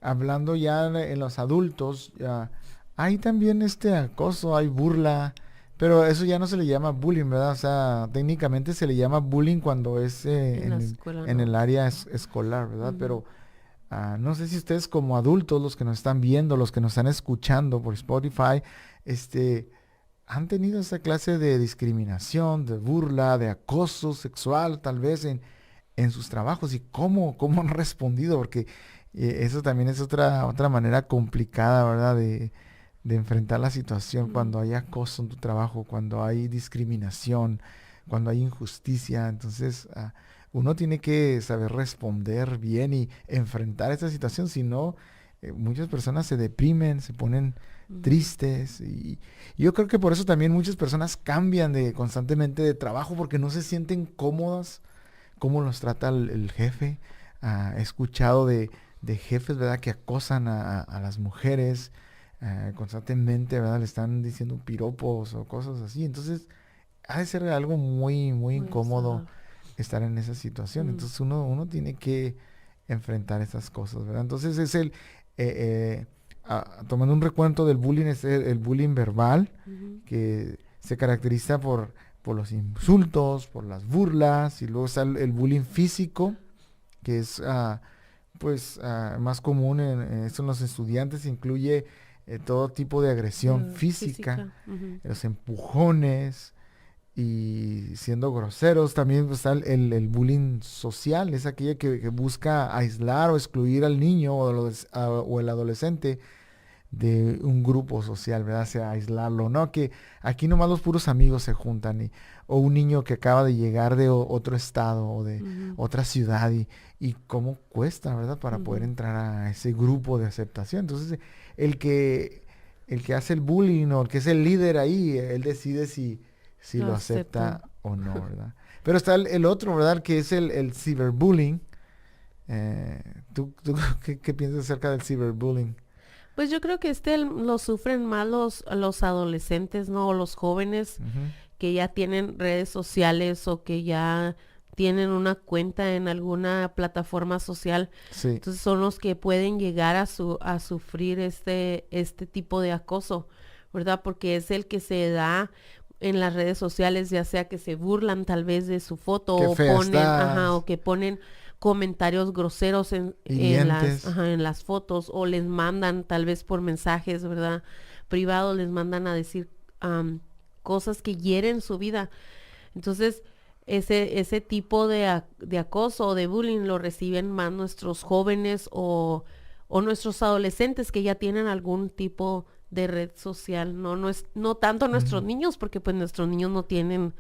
hablando ya en los adultos, ya, hay también este acoso, hay burla, pero eso ya no se le llama bullying, ¿verdad? O sea, técnicamente se le llama bullying cuando es En la escuela, en el ¿no? área escolar, ¿verdad? Ujú. Pero no sé si ustedes como adultos, los que nos están viendo, los que nos están escuchando por Spotify, este han tenido esa clase de discriminación, de burla, de acoso sexual, tal vez en sus trabajos y cómo han respondido, porque eso también es otra manera complicada, ¿verdad? De enfrentar la situación Mm, cuando hay acoso en tu trabajo, cuando hay discriminación, cuando hay injusticia. Entonces, uno tiene que saber responder bien y enfrentar esa situación, si no, muchas personas se deprimen, se ponen ujú, tristes y yo creo que por eso también muchas personas cambian constantemente de trabajo porque no se sienten cómodas cómo los trata el jefe. He escuchado de jefes, ¿verdad?, que acosan a las mujeres constantemente, ¿verdad? Le están diciendo piropos o cosas así. Entonces, ha de ser algo muy muy incómodo usado. estar en esa situación. Mm, Entonces, uno tiene que enfrentar esas cosas, ¿verdad? Entonces, tomando un recuento del bullying, es el bullying verbal, ujú, que se caracteriza por los insultos, por las burlas, y luego está el bullying físico, que es pues más común en los estudiantes, incluye todo tipo de agresión física, física. Ujú, los empujones y siendo groseros. También está el bullying social, es aquella que busca aislar o excluir al niño o el adolescente de un grupo social, ¿verdad? Sea aislarlo, ¿no? Que aquí nomás los puros amigos se juntan, o un niño que acaba de llegar de otro estado o de Ujú, otra ciudad y cómo cuesta, ¿verdad? Para poder ujú. entrar a ese grupo de aceptación. Entonces, el que, el que hace el bullying o el que es el líder ahí, él decide si Lo lo aceptan. acepta o no, ¿verdad? Pero está el otro, ¿verdad? Que es el ciberbullying. Eh, ¿tú qué piensas acerca del ciberbullying? Pues yo creo que lo sufren más los adolescentes, ¿no? O los jóvenes Ujú. que ya tienen redes sociales o que ya tienen una cuenta en alguna plataforma social. Sí, Entonces son los que pueden llegar a sufrir este tipo de acoso, ¿verdad? Porque es el que se da en las redes sociales, ya sea que se burlan tal vez de su foto qué o fea ponen, ajá, o estás, que ponen comentarios groseros hirientes. en las fotos o les mandan tal vez por mensajes, ¿verdad? Privados les mandan a decir am, cosas que hieren su vida. Entonces, ese tipo de acoso o de bullying lo reciben más nuestros jóvenes o nuestros adolescentes que ya tienen algún tipo de red social. No tanto nuestros Ujú. niños, porque pues nuestros niños no tienen,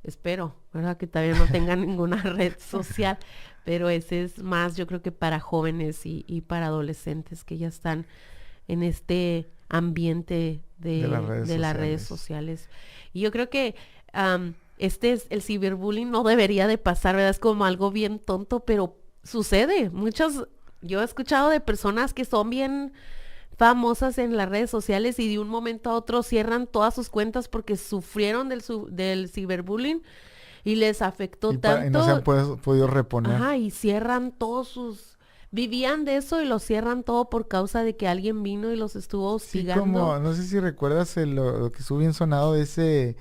espero, ¿verdad? Que todavía no tengan ninguna red social, pero ese es más, yo creo que para jóvenes y para adolescentes que ya están en este ambiente De las redes de las redes sociales. sociales. Y yo creo que el ciberbullying no debería de pasar, ¿verdad? Es como algo bien tonto, pero sucede. Yo he escuchado de personas que son bien famosas en las redes sociales y de un momento a otro cierran todas sus cuentas porque sufrieron del ciberbullying y les afectó Y no se han tanto. podido reponer. Ajá, y cierran todos vivían de eso y lo cierran todo por causa de que alguien vino y los estuvo Sí, hostigando. como, no sé si recuerdas lo que estuvo bien sonado de ese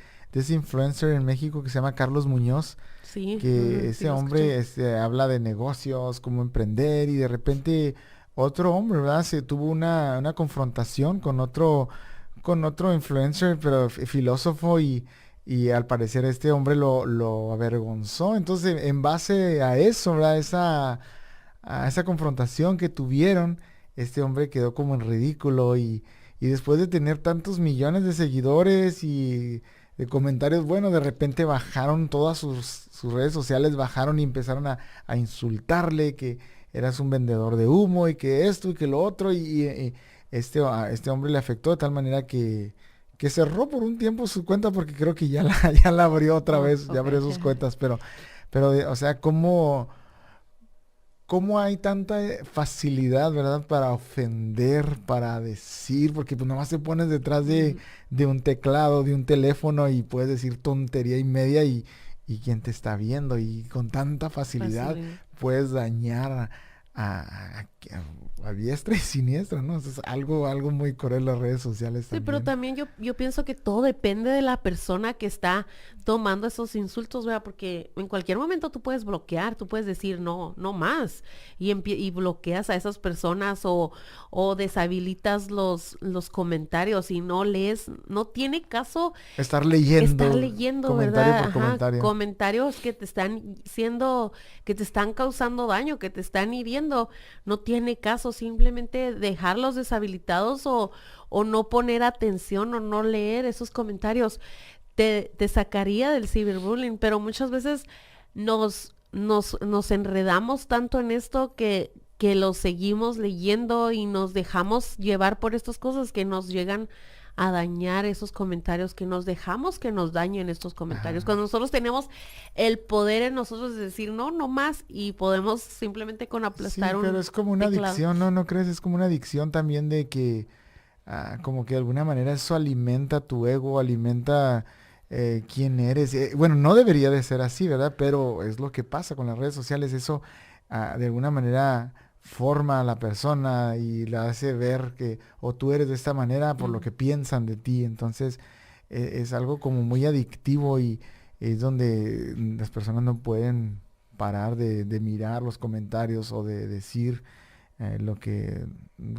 influencer en México que se llama Carlos Muñoz, Sí, que ujú, sí ese lo escuché. hombre habla de negocios, cómo emprender, y de repente otro hombre, ¿verdad? Se tuvo una confrontación con otro influencer, pero filósofo, y al parecer este hombre lo avergonzó. Entonces, en base a eso, ¿verdad? A esa confrontación que tuvieron, este hombre quedó como en ridículo, y después de tener tantos millones de seguidores y de comentarios, bueno, de repente bajaron todas sus redes sociales, bajaron y empezaron a insultarle que eras un vendedor de humo y que esto y que lo otro, y a este hombre le afectó de tal manera que cerró por un tiempo su cuenta, porque creo que ya la abrió otra Oh, vez, ya ok, abrió sus ya. cuentas, pero o sea, ¿cómo hay tanta facilidad, verdad, para ofender, para decir? Porque pues nomás te pones detrás Ujú, de un teclado, de un teléfono, y puedes decir tontería y media, y quién te está viendo, y con tanta facilidad facilidad. puedes dañar a diestra y siniestra, ¿no? Eso es algo muy cruel las redes sociales Sí, pero también. también yo pienso que todo depende de la persona que está tomando esos insultos, ¿verdad? Porque en cualquier momento tú puedes bloquear, tú puedes decir no, no más, y bloqueas a esas personas o deshabilitas los comentarios y no lees, no tiene caso Estar estar leyendo leyendo, comentario ¿verdad? por Ajá, comentario. comentarios que te están causando daño, que te están hiriendo. No tiene caso simplemente dejarlos deshabilitados o no poner atención o no leer esos comentarios. Te sacaría del ciberbullying, pero muchas veces nos enredamos tanto en esto que lo seguimos leyendo y nos dejamos llevar por estas cosas que nos llegan a dañar esos comentarios, que nos dejamos que nos dañen estos comentarios. Ajá. Cuando nosotros tenemos el poder en nosotros de decir no, no más y podemos simplemente con Sí, aplastar pero un es como una teclado. adicción, ¿no? ¿No crees? Es como una adicción también de que como que de alguna manera eso alimenta tu ego, alimenta quién eres. Bueno, no debería de ser así, ¿verdad? Pero es lo que pasa con las redes sociales. Eso de alguna manera forma a la persona y la hace ver que o tú eres de esta manera por lo Mm, que piensan de ti. Entonces es algo como muy adictivo, y es donde las personas no pueden parar de mirar los comentarios o de decir lo que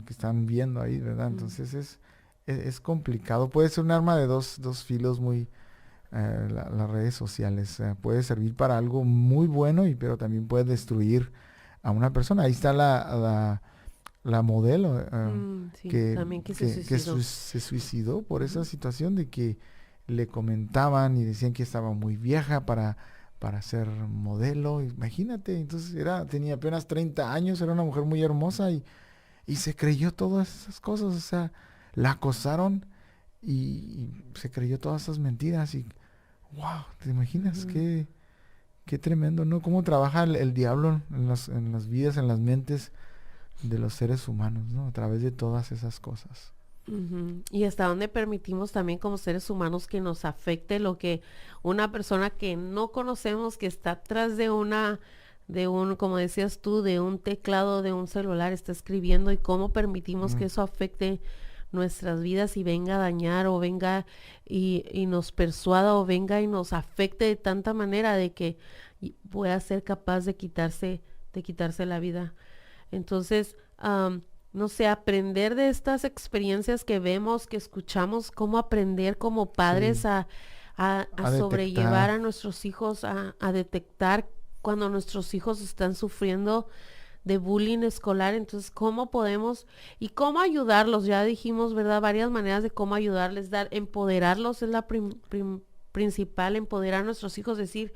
están viendo ahí, ¿verdad? mm. Entonces es complicado. Puede ser un arma de dos filos las redes sociales. Puede servir para algo muy bueno, pero también puede destruir a una persona. Ahí está la modelo, Sí, que, también que se suicidó. se suicidó por esa Ujú. situación de que le comentaban y decían que estaba muy vieja para ser modelo. Imagínate, entonces tenía apenas 30 años, era una mujer muy hermosa y se creyó todas esas cosas, o sea, la acosaron y se creyó todas esas mentiras y wow, ¿te imaginas Ujú. qué tremendo, ¿no? Cómo trabaja el diablo en las vidas, en las mentes de los seres humanos, ¿no? A través de todas esas cosas. Ujú. Y hasta dónde permitimos también como seres humanos que nos afecte lo que una persona que no conocemos, que está atrás de un, como decías tú, de un teclado, de un celular, está escribiendo y cómo permitimos Mm, que eso afecte nuestras vidas y venga a dañar o venga y nos persuada o venga y nos afecte de tanta manera de que pueda ser capaz de quitarse la vida. Entonces, no sé, aprender de estas experiencias que vemos, que escuchamos, cómo aprender como padres sí, a a detectar, sobrellevar a nuestros hijos, a detectar cuando nuestros hijos están sufriendo de bullying escolar. Entonces, ¿cómo podemos y cómo ayudarlos? Ya dijimos, ¿verdad? Varias maneras de cómo ayudarles, empoderarlos es la principal, empoderar a nuestros hijos, decir,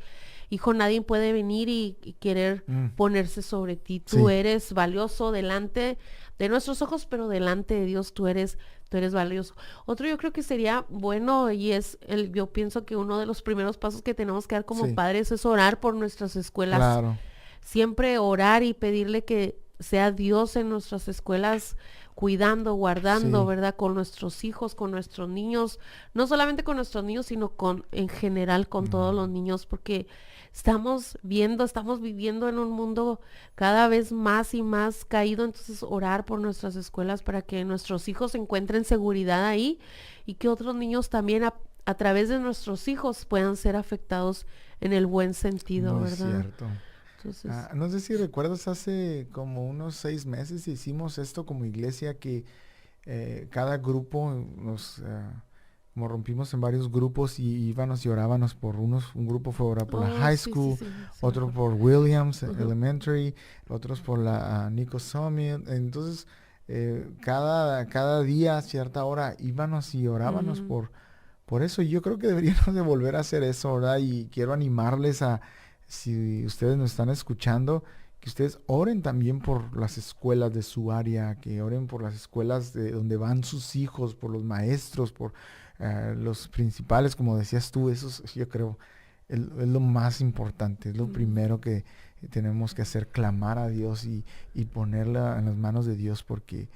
hijo, nadie puede venir y querer mm, ponerse sobre ti. Tú sí, eres valioso delante de nuestros ojos, pero delante de Dios tú eres valioso. Otro yo creo que sería bueno y yo pienso que uno de los primeros pasos que tenemos que dar como sí, padres es orar por nuestras escuelas. claro, Siempre orar y pedirle que sea Dios en nuestras escuelas cuidando, guardando, sí, ¿verdad? Con nuestros hijos, con nuestros niños, no solamente con nuestros niños, sino con en general con todos los mm, niños, porque estamos viviendo en un mundo cada vez más y más caído, entonces orar por nuestras escuelas para que nuestros hijos encuentren seguridad ahí y que otros niños también a través de nuestros hijos puedan ser afectados en el buen sentido, muy ¿verdad? cierto. Entonces, No sé si recuerdas, hace como unos 6 meses hicimos esto como iglesia que cada grupo como rompimos en varios grupos y íbamos y orábamos por un grupo fue orar por la oh, high sí, sí, school, sí, sí me otro acuerdo. por Williams Ujú, Elementary, otros por la Nico Summit. Entonces, cada día a cierta hora íbamos y orábamos ujú, por eso. Y yo creo que deberíamos de volver a hacer eso, ¿verdad? Y quiero animarles si ustedes nos están escuchando, que ustedes oren también por las escuelas de su área, que oren por las escuelas de donde van sus hijos, por los maestros, por los principales, como decías tú. Yo creo es lo más importante, es lo ujú, primero que tenemos que hacer, clamar a Dios y ponerla en las manos de Dios, porque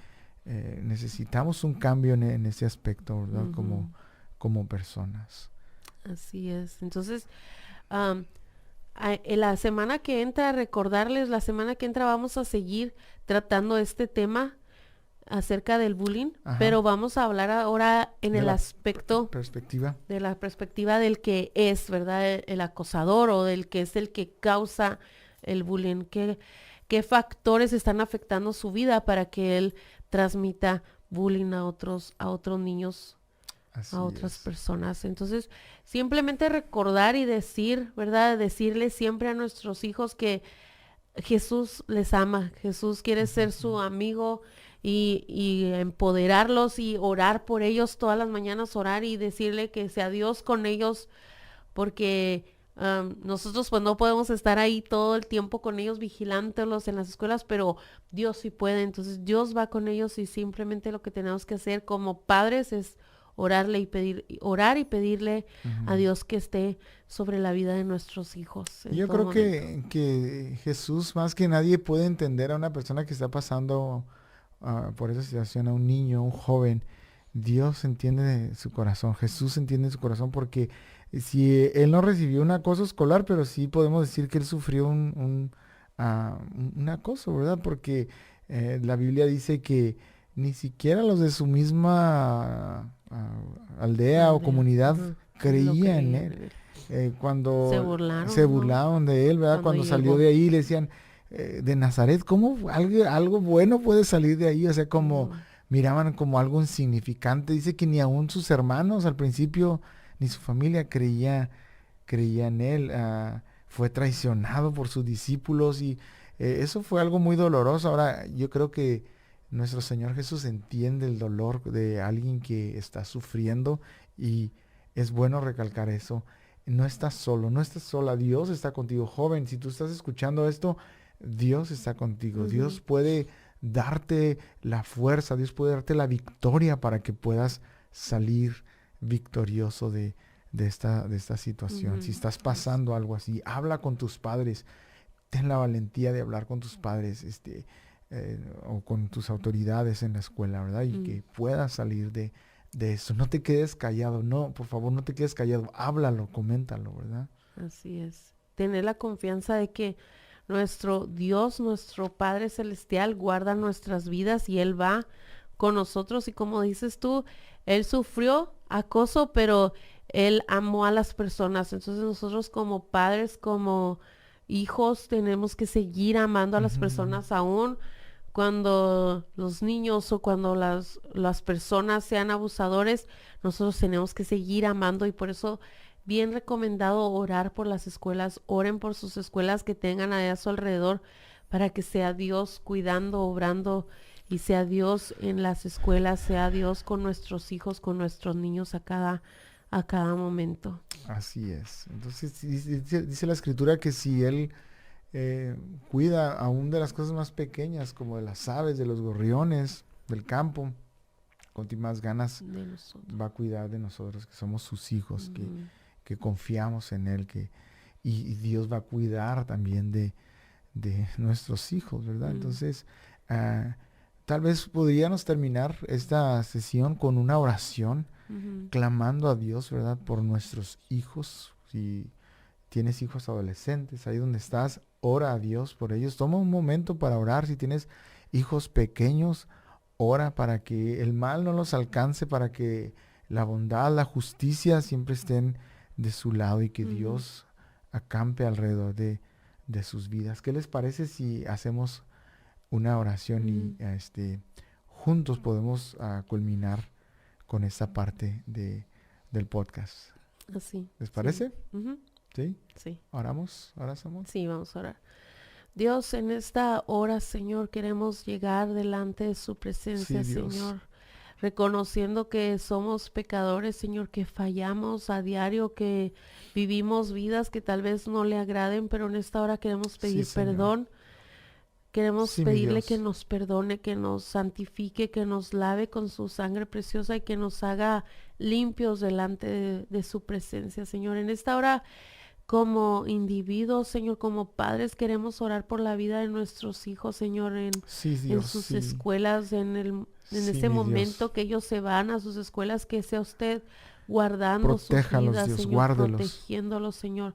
necesitamos un cambio en ese aspecto, ¿verdad? ujú. Como personas. Así es. Entonces, am, en la semana que entra, recordarles, la semana que entra vamos a seguir tratando este tema acerca del bullying, Ajá. pero vamos a hablar ahora en De el la aspecto perspectiva. de la perspectiva del que es, ¿verdad? El acosador o del que es el que causa el bullying. ¿Qué factores están afectando su vida para que él transmita bullying a otros niños, a Así otras es. personas? Entonces, simplemente recordar y decir, ¿verdad? Decirle siempre a nuestros hijos que Jesús les ama, Jesús quiere ser su amigo y empoderarlos y orar por ellos todas las mañanas, orar y decirle que sea Dios con ellos, porque nosotros pues no podemos estar ahí todo el tiempo con ellos vigilándolos en las escuelas, pero Dios sí puede, entonces Dios va con ellos y simplemente lo que tenemos que hacer como padres es orar y pedirle a Ujú. Dios que esté sobre la vida de nuestros hijos Y en yo todo creo momento. que Jesús más que nadie puede entender a una persona que está pasando por esa situación, a un niño, a un joven. Dios entiende su corazón, Jesús entiende su corazón porque si él no recibió un acoso escolar, pero sí podemos decir que él sufrió un acoso, ¿verdad? Porque la Biblia dice que ni siquiera los de su misma aldea o Aldea. comunidad Ujú. Lo creían en creían él. en él. Se Cuando se burlaron, ¿no? burlaban de él, ¿verdad? Cuando Cuando salió llegó. de ahí le decían, de Nazaret, ¿cómo algo bueno puede salir de ahí? O sea, como Ujú, miraban como algo insignificante. Dice que ni aún sus hermanos al principio, ni su familia creía en él. Fue traicionado por sus discípulos y eso fue algo muy doloroso. Ahora, yo creo que Nuestro Señor Jesús entiende el dolor de alguien que está sufriendo y es bueno recalcar eso. No estás solo, no estás sola. Dios está contigo, joven. Si tú estás escuchando esto, Dios está contigo. Dios puede darte la fuerza, Dios puede darte la victoria para que puedas salir victorioso de esta situación. Si estás pasando algo así, habla con tus padres. Ten la valentía de hablar con tus padres, o con tus autoridades en la escuela, ¿verdad? Y que puedas salir de eso. No te quedes callado, no, por favor, no te quedes callado. Háblalo, coméntalo, ¿verdad? Así es. Tener la confianza de que nuestro Dios, nuestro Padre Celestial, guarda nuestras vidas y Él va con nosotros. Y como dices tú, Él sufrió acoso, pero Él amó a las personas. Entonces nosotros como padres, como hijos, tenemos que seguir amando a las personas aún cuando los niños o cuando las personas sean abusadores. Nosotros tenemos que seguir amando, y por eso bien recomendado orar por las escuelas. Oren por sus escuelas que tengan a su alrededor, para que sea Dios cuidando, obrando, y sea Dios en las escuelas, sea Dios con nuestros hijos, con nuestros niños a cada momento. Así es. Entonces dice la Escritura que si Él cuida aún de las cosas más pequeñas, como de las aves, de los gorriones, del campo, con más ganas va a cuidar de nosotros, que somos sus hijos, que confiamos en Él, y Dios va a cuidar también de nuestros hijos, ¿verdad? Entonces, tal vez podríamos terminar esta sesión con una oración, clamando a Dios, ¿verdad? Por nuestros hijos. Si tienes hijos adolescentes, ahí donde estás, ora a Dios por ellos. Toma un momento para orar. Si tienes hijos pequeños, ora para que el mal no los alcance, para que la bondad, la justicia siempre estén de su lado, y que Dios acampe alrededor de sus vidas. ¿Qué les parece si hacemos una oración y juntos podemos culminar con esta parte del podcast? Así. ¿Les parece? Sí. ¿Sí? Sí. ¿Oramos? ¿Oramos? Sí, vamos a orar. Dios, en esta hora, Señor, queremos llegar delante de su presencia, Sí, Dios. Señor, reconociendo que somos pecadores, Señor, que fallamos a diario, que vivimos vidas que tal vez no le agraden, pero en esta hora queremos pedir perdón. Queremos Sí, pedirle que nos perdone, que nos santifique, que nos lave con su sangre preciosa y que nos haga limpios delante de su presencia, Señor. En esta hora, como individuos, Señor, como padres, queremos orar por la vida de nuestros hijos, Señor, en sus escuelas, en ese momento que ellos se van a sus escuelas, que sea usted guardando sus vidas, Dios, Señor, guárdelos, protegiéndolos, Señor.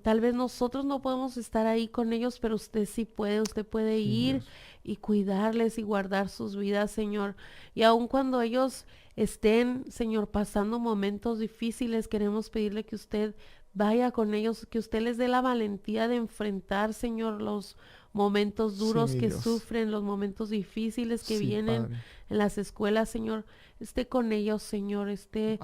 Tal vez nosotros no podemos estar ahí con ellos, pero usted sí puede. Usted puede ir, Dios, y cuidarles y guardar sus vidas, Señor. Y aun cuando ellos estén, Señor, pasando momentos difíciles, queremos pedirle que usted vaya con ellos, que usted les dé la valentía de enfrentar, Señor, los momentos duros que Dios sufren, los momentos difíciles que vienen, Padre, en las escuelas, Señor. Esté con ellos, Señor, esté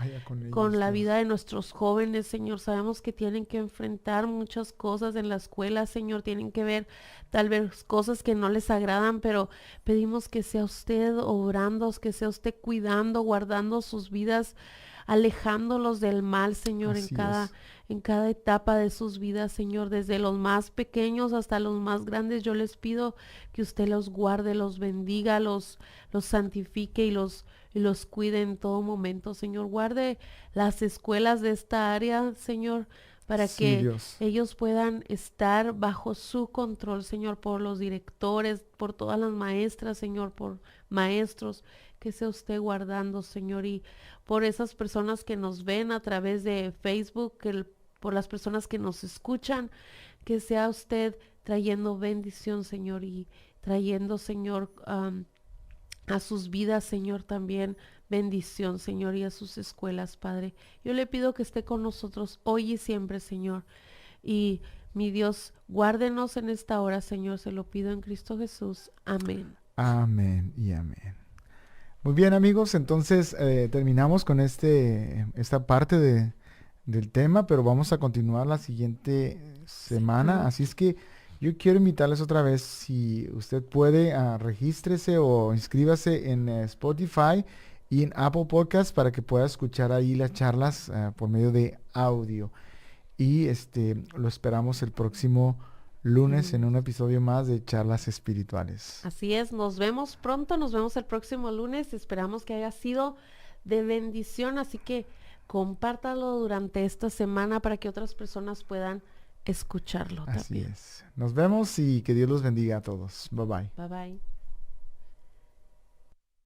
con la vida de nuestros jóvenes, Señor. Sabemos que tienen que enfrentar muchas cosas en la escuela, Señor. Tienen que ver tal vez cosas que no les agradan, pero pedimos que sea usted obrando, que sea usted cuidando, guardando sus vidas, alejándolos del mal, Señor, en cada etapa de sus vidas, Señor, desde los más pequeños hasta los más grandes. Yo les pido que usted los guarde, los bendiga, los santifique y los cuide en todo momento, Señor. Guarde las escuelas de esta área, Señor, para que Dios, ellos puedan estar bajo su control, Señor, por los directores, por todas las maestras, Señor, por maestros, que sea usted guardando, Señor, y por esas personas que nos ven a través de Facebook, por las personas que nos escuchan, que sea usted trayendo bendición, Señor, y trayendo, Señor, a sus vidas, Señor, también bendición, Señor, y a sus escuelas, Padre. Yo le pido que esté con nosotros hoy y siempre, Señor, y mi Dios, guárdenos en esta hora, Señor, se lo pido en Cristo Jesús. Amén. Amén y amén. Muy bien, amigos, entonces terminamos con esta parte del tema, pero vamos a continuar la siguiente semana, así es que Yo quiero invitarles otra vez, si usted puede, regístrese o inscríbase en Spotify y en Apple Podcast para que pueda escuchar ahí las charlas por medio de audio. Y lo esperamos el próximo lunes en Lunes. un episodio más de Charlas Espirituales. Así es, nos vemos pronto, nos vemos el próximo lunes. Esperamos que haya sido de bendición, así que compártalo durante esta semana para que otras personas puedan escucharlo Así también. es. Nos vemos y que Dios los bendiga a todos. Bye bye. Bye bye.